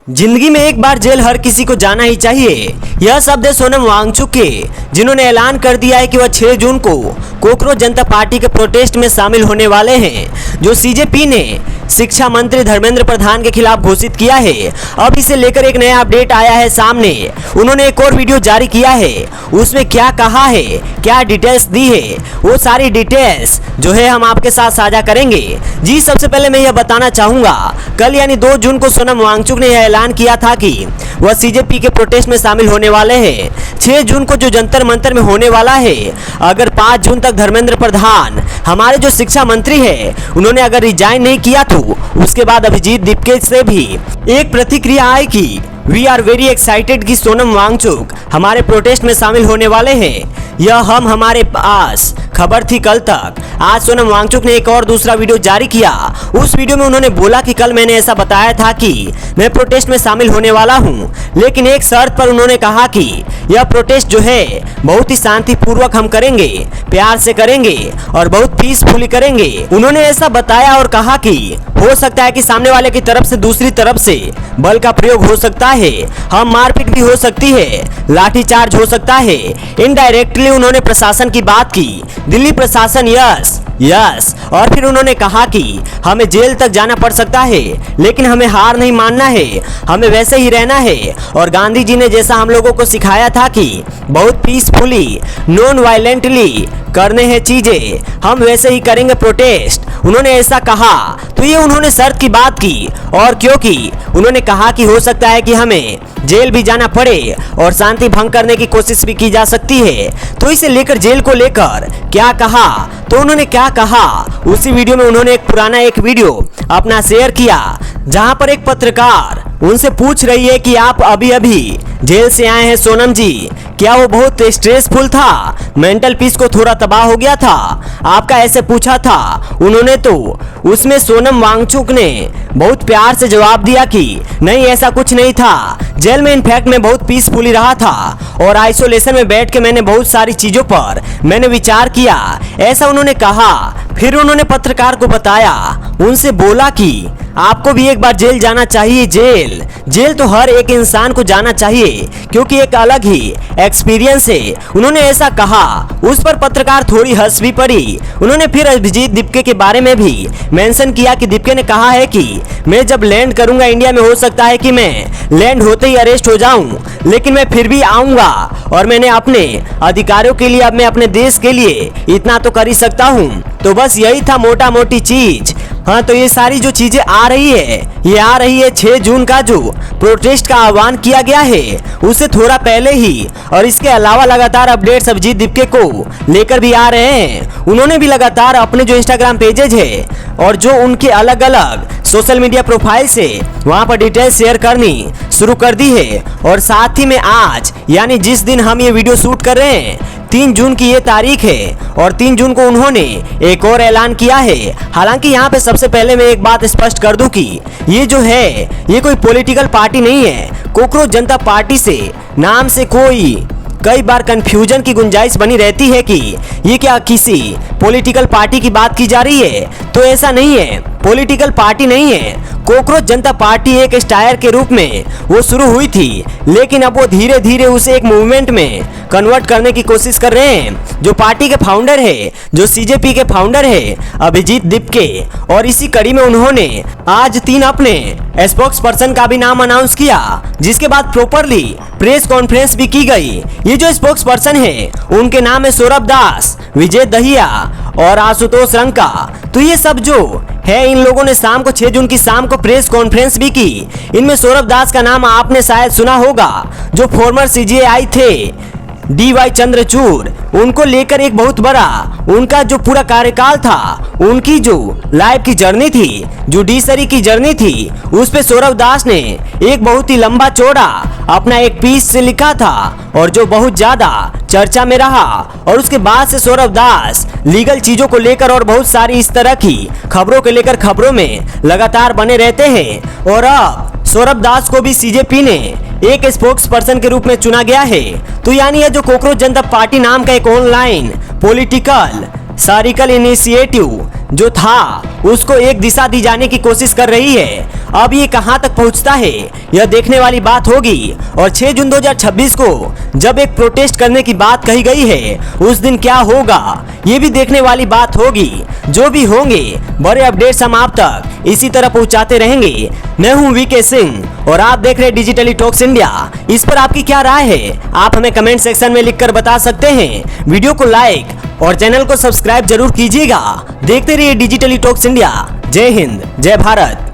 जिंदगी में एक बार जेल हर किसी को जाना ही चाहिए। यह शब्द है सोनम वांगचुक के, जिन्होंने ऐलान कर दिया है कि वह 6 जून को कॉकरोच जनता पार्टी के प्रोटेस्ट में शामिल होने वाले हैं, जो सीजेपी ने शिक्षा मंत्री धर्मेंद्र प्रधान के खिलाफ घोषित किया है। अब इसे लेकर एक नया अपडेट आया है सामने। उन्होंने एक और वीडियो जारी किया है, उसमें क्या कहा है, क्या डिटेल्स दी है, वो सारी डिटेल्स जो है हम आपके साथ साझा करेंगे। जी सबसे पहले मैं यह बताना चाहूंगा, कल यानी 2 जून को सोनम वांगचुक ने यह ऐलान किया था कि वह सीजेपी के प्रोटेस्ट में शामिल होने वाले हैं। 6 जून को जो जंतर मंतर में होने वाला है, अगर 5 जून तक धर्मेंद्र प्रधान हमारे जो शिक्षा मंत्री है उन्होंने अगर रिजाइन नहीं किया तो उसके बाद अभिजीत दीपके से भी एक प्रतिक्रिया आई कि वी आर वेरी एक्साइटेड कि सोनम वांगचुक हमारे प्रोटेस्ट में शामिल होने वाले हैं। यह हमारे पास खबर थी कल तक। आज सोनम वांगचुक ने एक और दूसरा वीडियो जारी किया। उस वीडियो में उन्होंने बोला कि कल मैंने ऐसा बताया था कि मैं प्रोटेस्ट में शामिल होने वाला हूं, लेकिन एक शर्त पर उन्होंने कहा कि यह प्रोटेस्ट जो है बहुत ही शांतिपूर्वक हम करेंगे, प्यार से करेंगे और बहुत पीसफुली करेंगे। उन्होंने ऐसा बताया और कहा कि हो सकता है कि सामने वाले की तरफ से दूसरी तरफ से बल का प्रयोग हो सकता है, हम मारपीट भी हो सकती है, लाठीचार्ज हो सकता है। इनडायरेक्टली उन्होंने प्रशासन की बात की, दिल्ली प्रशासन यस और फिर उन्होंने कहा कि हमें जेल तक जाना पड़ सकता है, लेकिन हमें हार नहीं मानना है, हमें वैसे ही रहना है। और गांधी जी ने जैसा हम लोगों को सिखाया था कि बहुत पीसफुली, नॉन वायलेंटली करने हैं चीजें, हम वैसे ही करेंगे प्रोटेस्ट। उन्होंने ऐसा कहा तो ये उन्होंने शर्त की बात की, और क्योंकि उन्होंने कहा कि हो सकता है कि हमें जेल भी जाना पड़े और शांति भंग करने की कोशिश भी की जा सकती है, तो इसे लेकर जेल को लेकर क्या कहा, तो उन्होंने क्या कहा उसी वीडियो में उन्होंने एक पुराना वीडियो अपना शेयर किया, जहां पर एक पत्रकार उनसे पूछ रही है कि आप अभी अभी जेल से आए हैं सोनम जी, क्या वो बहुत स्ट्रेसफुल था, मेंटल पीस को थोड़ा तबाह हो गया था, आपका ऐसे पूछा था उन्होंने। तो उसमें सोनम वांगचुक ने बहुत प्यार से जवाब दिया कि नहीं ऐसा कुछ नहीं था, जेल में इनफैक्ट मैं बहुत पीसफुली रहा था और आइसोलेशन में बैठ के मैंने बहुत सारी चीजों पर मैंने विचार किया, ऐसा उन्होंने कहा। फिर उन्होंने पत्रकार को बताया, उनसे बोला कि आपको भी एक बार जेल जाना चाहिए, जेल तो हर एक इंसान को जाना चाहिए क्योंकि एक अलग ही एक्सपीरियंस है, उन्होंने ऐसा कहा। उस पर पत्रकार थोड़ी हंस भी पड़ी। उन्होंने फिर अभिजीत दीपके के बारे में भी मेंशन किया कि दीपके ने कहा है कि मैं जब लैंड करूंगा इंडिया में, हो सकता है कि मैं लैंड होते ही अरेस्ट हो जाऊं, लेकिन मैं फिर भी आऊंगा और मैंने अपने अधिकारों के लिए, अब मैं अपने देश के लिए इतना तो कर ही सकता हूं। तो बस यही था मोटा मोटी चीज। हाँ, तो ये सारी जो चीजें आ रही है, ये आ रही है 6 जून का जो प्रोटेस्ट का आह्वान किया गया है उससे थोड़ा पहले ही। और इसके अलावा लगातार अपडेट्स अभिजीत दीपके को लेकर भी आ रहे हैं। उन्होंने भी लगातार अपने जो इंस्टाग्राम पेजेज है और जो उनके अलग अलग सोशल मीडिया प्रोफाइल से वहां पर डिटेल्स शेयर करनी शुरू कर दी है। और साथ ही में आज यानी जिस दिन हम ये वीडियो शूट कर रहे हैं 3 जून की ये तारीख है और 3 जून को उन्होंने एक और ऐलान किया है। हालांकि यहाँ पे सबसे पहले मैं एक बात स्पष्ट कर दूं कि ये जो है ये कोई पॉलिटिकल पार्टी नहीं है। कॉकरोच जनता पार्टी से नाम से कई बार कंफ्यूजन की गुंजाइश बनी रहती है कि ये क्या किसी पॉलिटिकल पार्टी की बात की जा रही है, तो ऐसा नहीं है, पॉलिटिकल पार्टी नहीं है। कॉकरोच जनता पार्टी एक स्टायर के रूप में वो शुरू हुई थी, लेकिन अब वो धीरे धीरे उसे एक मूवमेंट में कन्वर्ट करने की कोशिश कर रहे हैं। जो पार्टी के फाउंडर है, जो सीजेपी के फाउंडर है अभिजीत दीपके, और इसी कड़ी में उन्होंने आज 3 अपने स्पोक्स पर्सन का भी नाम अनाउंस किया, जिसके बाद प्रॉपरली प्रेस कॉन्फ्रेंस भी की गई। ये जो स्पोक्स पर्सन है उनके नाम है सौरभ दास, विजय दहिया और आशुतोष रंका। तो ये सब जो है इन लोगों ने शाम को 6 जून की शाम को प्रेस कॉन्फ्रेंस भी की। इनमें सौरभ दास का नाम आपने शायद सुना होगा, जो फॉर्मर सीजेआई थे DY चंद्रचूड़, उनको लेकर एक बहुत बड़ा उनका जो पूरा कार्यकाल था, उनकी जो लाइफ की जर्नी थी, जुडिशरी की जर्नी थी, उस पे सौरभ दास ने एक बहुत ही लंबा चौड़ा अपना एक पीस से लिखा था और जो बहुत ज्यादा चर्चा में रहा। और उसके बाद से सौरभ दास लीगल चीजों को लेकर और बहुत सारी इस तरह की खबरों को लेकर खबरों में लगातार बने रहते हैं। और अब सौरभ दास को भी सीजेपी ने एक स्पोक्स पर्सन के रूप में चुना गया है। तो यानी यह जो कॉकरोच जनता पार्टी नाम का एक ऑनलाइन पॉलिटिकल सर्कल इनिशिएटिव जो था उसको एक दिशा दी जाने की कोशिश कर रही है। अब ये कहां तक पहुंचता है यह देखने वाली बात होगी। और 6 जून 2026 को जब एक प्रोटेस्ट करने की बात कही गई है उस दिन क्या होगा ये भी देखने वाली बात होगी। जो भी होंगे बड़े अपडेट्स हम आप तक इसी तरह पहुंचाते रहेंगे। मैं हूं वीके सिंह और आप देख रहे हैं डिजिटली टॉक्स इंडिया। इस पर आपकी क्या राय है आप हमें कमेंट सेक्शन में लिखकर बता सकते हैं। वीडियो को लाइक और चैनल को सब्सक्राइब जरूर कीजिएगा। देखते रहिए डिजिटली टॉक्स इंडिया। जय हिंद, जय भारत।